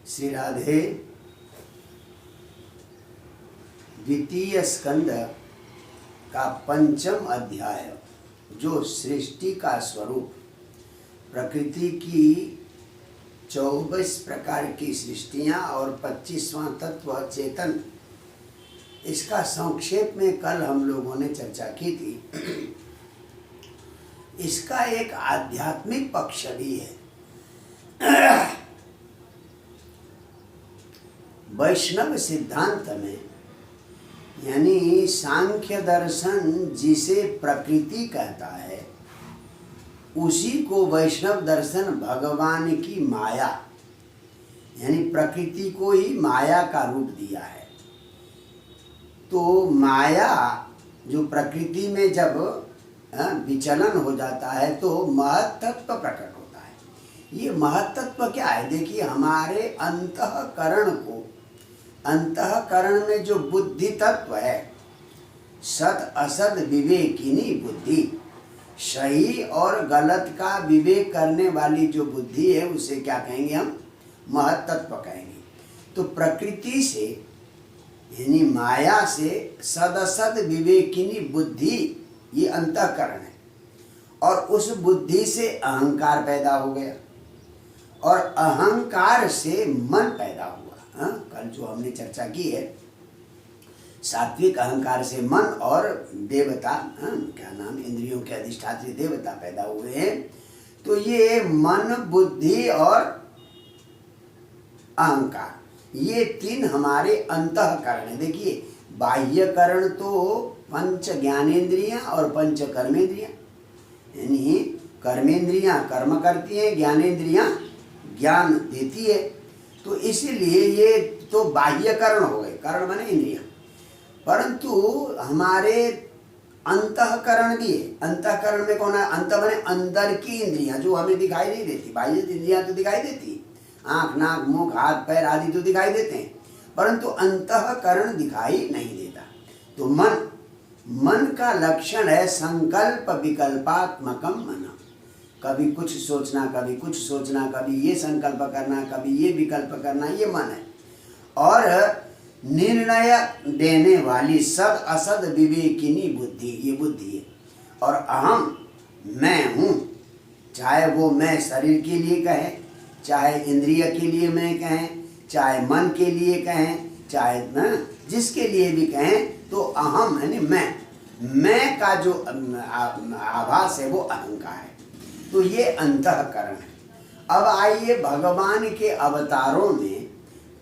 श्री राधे। द्वितीय स्कंद का पंचम अध्याय जो सृष्टि का स्वरूप, प्रकृति की 24 प्रकार की सृष्टियां और 25वां तत्व चेतन, इसका संक्षेप में कल हम लोगों ने चर्चा की थी। इसका एक आध्यात्मिक पक्ष भी है। वैष्णव सिद्धांत में, यानी सांख्य दर्शन जिसे प्रकृति कहता है, उसी को वैष्णव दर्शन भगवान की माया, यानी प्रकृति को ही माया का रूप दिया है। तो माया जो प्रकृति में जब विचलन हो जाता है तो महत्त्व प्रकट होता है। ये महत्त्व क्या है? देखिए, हमारे अंतःकरण को, अंतःकरण में जो बुद्धि तत्व है, सत असद विवेकिनी बुद्धि, सही और गलत का विवेक करने वाली जो बुद्धि है, उसे क्या कहेंगे हम? महत्त्व कहेंगे। तो प्रकृति से, यानी माया से सदसद विवेकिनी बुद्धि, ये अंतःकरण है। और उस बुद्धि से अहंकार पैदा हो गया और अहंकार से मन पैदा हुआ। कल जो हमने चर्चा की है, सात्विक अहंकार से मन और देवता, क्या नाम, इंद्रियों के अधिष्ठात्री देवता पैदा हुए हैं। तो ये मन, बुद्धि और अहंकार, ये तीन हमारे अंतःकरण है। देखिए, बाह्यकरण तो पंच ज्ञानेन्द्रियां और पंच कर्मेंद्रियां, यानी कर्मेंद्रियां कर्म करती हैं, ज्ञानेन्द्रियां ज्ञान देती है। तो इसीलिए ये तो बाह्यकरण हो गए, करण माने इंद्रियां। परंतु हमारे अंतःकरण भी है। अंतःकरण में कौन है? अंत माने अंदर की इंद्रियां जो हमें दिखाई नहीं देती। बाह्य इंद्रियां तो दिखाई देती, आँख, नाक, मुख, हाथ, पैर आदि तो दिखाई देते हैं, परंतु अंतःकरण दिखाई नहीं देता। तो मन का लक्षण है संकल्प विकल्पात्मकम मन। कभी कुछ सोचना, कभी कुछ सोचना, कभी ये संकल्प करना, कभी ये विकल्प करना, ये मन है। और निर्णय देने वाली सद असद विवेकिनी बुद्धि, ये बुद्धि है। और अहम, मैं हूँ, चाहे वो मैं शरीर के लिए कहें, चाहे इंद्रिय के लिए मैं कहें, चाहे मन के लिए कहें, चाहे जिसके लिए भी कहें, तो अहम यानी मैं का जो आभास है वो अहंकार है। तो ये अंतःकरण है। अब आइए, भगवान के अवतारों में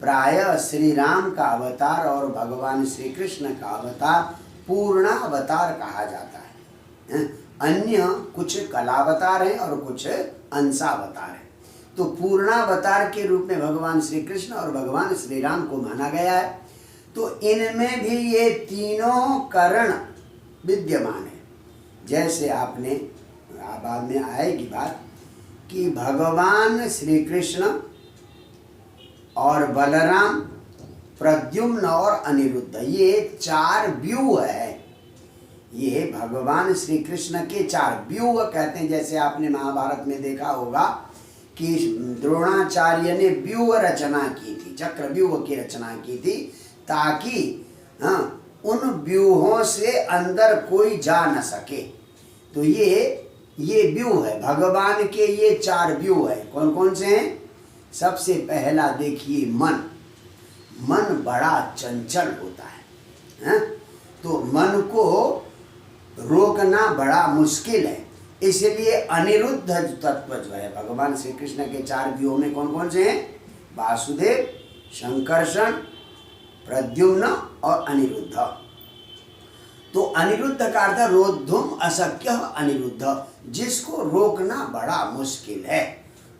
प्रायः श्री राम का अवतार और भगवान श्री कृष्ण का अवतार पूर्णावतार कहा जाता है। अन्य कुछ कलावतार हैं और कुछ अंशावतार हैं। तो पूर्णावतार के रूप में भगवान श्री कृष्ण और भगवान श्री राम को माना गया है। तो इनमें भी ये तीनों करण विद्यमान है। जैसे आपने बाद में आएगी बात कि भगवान श्री कृष्ण और बलराम, प्रद्युम्न और अनिरुद्ध, ये 4 व्यूह है। ये भगवान श्री कृष्ण के 4 व्यूह कहते हैं। जैसे आपने महाभारत में देखा होगा कि द्रोणाचार्य ने व्यूह रचना की थी, चक्र व्यूह की रचना की थी, ताकि उन व्यूहों से अंदर कोई जा न सके। तो ये व्यूह है भगवान के। ये 4 व्यूह है। कौन कौन से हैं? सबसे पहला देखिए, मन बड़ा चंचल होता है। तो मन को रोकना बड़ा मुश्किल है। इसलिए अनिरुद्ध तत्व जो है भगवान श्री कृष्ण के 4 व्यूहों में कौन कौन से हैं? वासुदेव, संकर्षण, प्रद्युम्न और अनिरुद्ध। तो अनिरुद्ध का अर्थ रोद्धुम अशक्य अनिरुद्ध, जिसको रोकना बड़ा मुश्किल है।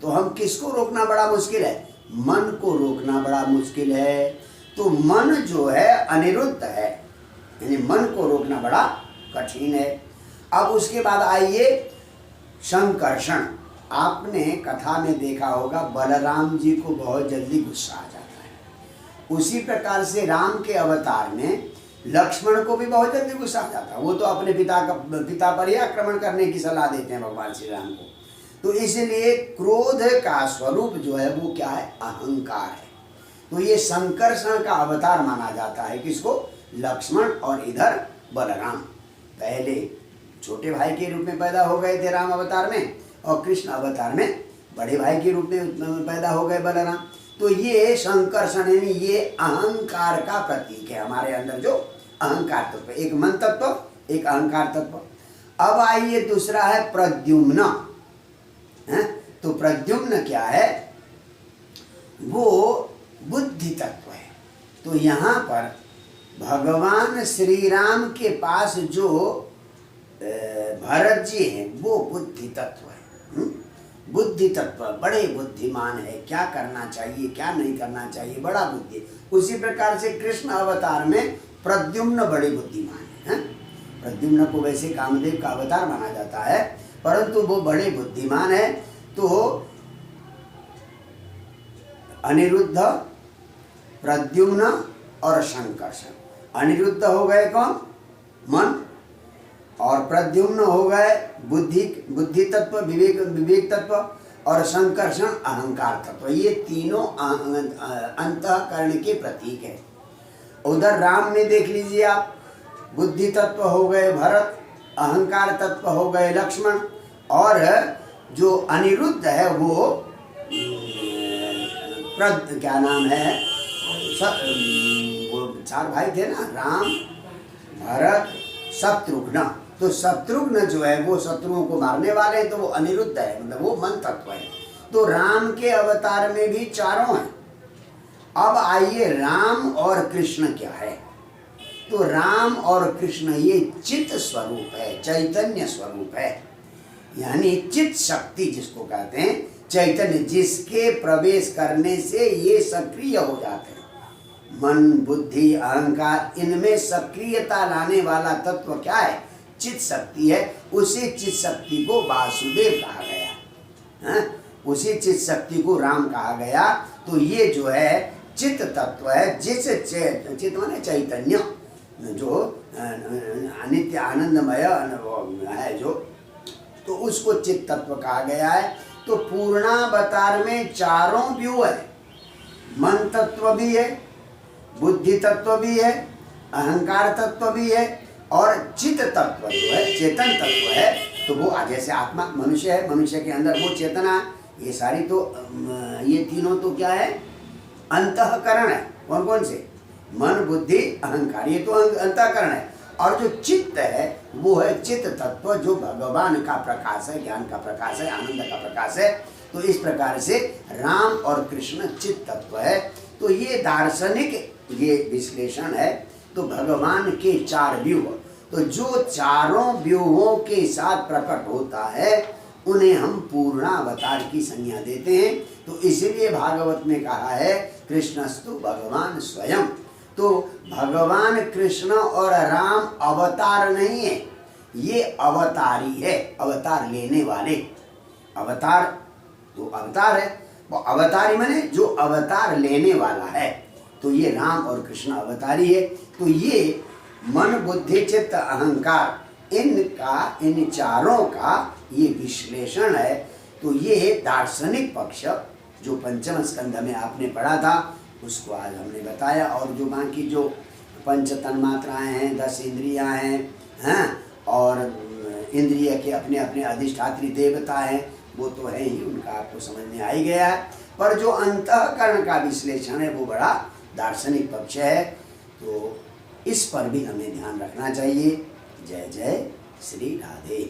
तो हम किसको रोकना बड़ा मुश्किल है? मन को रोकना बड़ा मुश्किल है। तो मन जो है अनिरुद्ध है, यानी मन को रोकना बड़ा कठिन है। अब उसके बाद आइए संकर्षण। आपने कथा में देखा होगा, बलराम जी को बहुत जल्दी गुस्सा आ जाता है। उसी प्रकार से राम के अवतार में लक्ष्मण को भी बहुत जल्दी गुस्सा आ जाता है। वो तो अपने पिता पर ही आक्रमण करने की सलाह देते हैं भगवान श्री राम को। तो इसलिए क्रोध का स्वरूप जो है वो क्या है? अहंकार है। तो ये संकर्षण का अवतार माना जाता है। किसको? लक्ष्मण, और इधर बलराम। पहले छोटे भाई के रूप में पैदा हो गए थे राम अवतार में, और कृष्ण अवतार में बड़े भाई के रूप में पैदा हो गए बलराम। तो ये संकर्षण यानी ये अहंकार का प्रतीक है। हमारे अंदर जो अहंकार तत्व, एक मन तत्व, एक अहंकार तत्व। अब आइए दूसरा है प्रद्युम्न। तो प्रद्युम्न क्या है? वो बुद्धि तत्व है। तो यहाँ पर भगवान श्री राम के पास जो भरत जी हैं वो बुद्धि तत्व है। बुद्धि तत्व, बड़े बुद्धिमान है, क्या करना चाहिए क्या नहीं करना चाहिए, बड़ा बुद्धि। उसी प्रकार से कृष्ण अवतार में प्रद्युम्न बड़े बुद्धिमान है। प्रद्युम्न को वैसे कामदेव का अवतार माना जाता है, परंतु वो बड़े बुद्धिमान है। तो अनिरुद्ध, प्रद्युम्न और संकर्षण। अनिरुद्ध हो गए कौन? मन, और प्रद्युम्न हो गए बुद्धि तत्व, विवेक तत्व, और संकर्षण अहंकार तत्व। ये तीनों अंतःकरण के प्रतीक है। उधर राम में देख लीजिए आप, बुद्धि तत्व हो गए भरत, अहंकार तत्व हो गए लक्ष्मण, और जो अनिरुद्ध है वो क्या नाम है, वो 4 भाई थे ना, राम, भरत, शत्रुघ्न। तो शत्रुघ्न जो है वो शत्रुओं को मारने वाले हैं, तो वो अनिरुद्ध है, मतलब वो मन तत्व है। तो राम के अवतार में भी चारों हैं। अब आइए राम और कृष्ण क्या है? तो राम और कृष्ण ये चित स्वरूप है, चैतन्य स्वरूप है। यानी चित शक्ति जिसको कहते हैं, चैतन्य, जिसके प्रवेश करने से ये सक्रिय हो जाते हैं। मन, बुद्धि, अहंकार, इनमें सक्रियता लाने वाला तत्व क्या है? चित शक्ति है। उसी चित शक्ति को वासुदेव कहा गया है, उसी चित शक्ति को राम कहा गया। तो ये जो है चित तत्व है, जिस चित माने चैतन्य, जो अनित्य आनंदमय है जो, तो उसको चित तत्व कहा गया है। तो पूर्णावतार में चारों व्यू है, मन तत्व भी है, बुद्धि तत्व भी है, अहंकार तत्व भी है, और चित तत्व जो है, चेतन तत्व है। तो वो जैसे आत्मा मनुष्य है, मनुष्य के अंदर वो चेतना, ये सारी तो ये तीनों तो क्या है? अंतःकरण है। कौन कौन से? मन, बुद्धि, अहंकार, ये तो अंतःकरण है। और जो चित्त है वो है चित्त तत्व, जो भगवान का प्रकाश है, ज्ञान का प्रकाश है, आनंद का प्रकाश है। तो इस प्रकार से राम और कृष्ण चित्त तत्व है। तो ये दार्शनिक ये विश्लेषण है। तो भगवान के 4 व्यूह, तो जो चारों व्यूहों के साथ प्रकट होता है उन्हें हम पूर्णावतार की संज्ञा देते हैं। तो इसलिए भागवत में कहा है कृष्णस्तु भगवान स्वयं। तो भगवान कृष्ण और राम अवतार नहीं है, ये अवतारी है, अवतार लेने वाले। अवतार तो अवतार है, वो अवतारी माने जो अवतार लेने वाला है। तो ये राम और कृष्ण अवतारी है। तो ये मन, बुद्धि, चित्त, अहंकार, इनका, इन चारों का ये विश्लेषण है। तो ये दार्शनिक पक्ष जो पंचम स्कंध में आपने पढ़ा था उसको आज हमने बताया। और जो बाकी जो पंच तन्मात्राएं हैं, 10 इंद्रियां हैं, और इंद्रिय के अपने अपने अधिष्ठात्री देवता हैं, वो तो है ही, उनका आपको समझ में आ ही गया है। पर जो अंतःकरण का विश्लेषण है वो बड़ा दार्शनिक पक्ष है। तो इस पर भी हमें ध्यान रखना चाहिए। जय जय श्री राधे।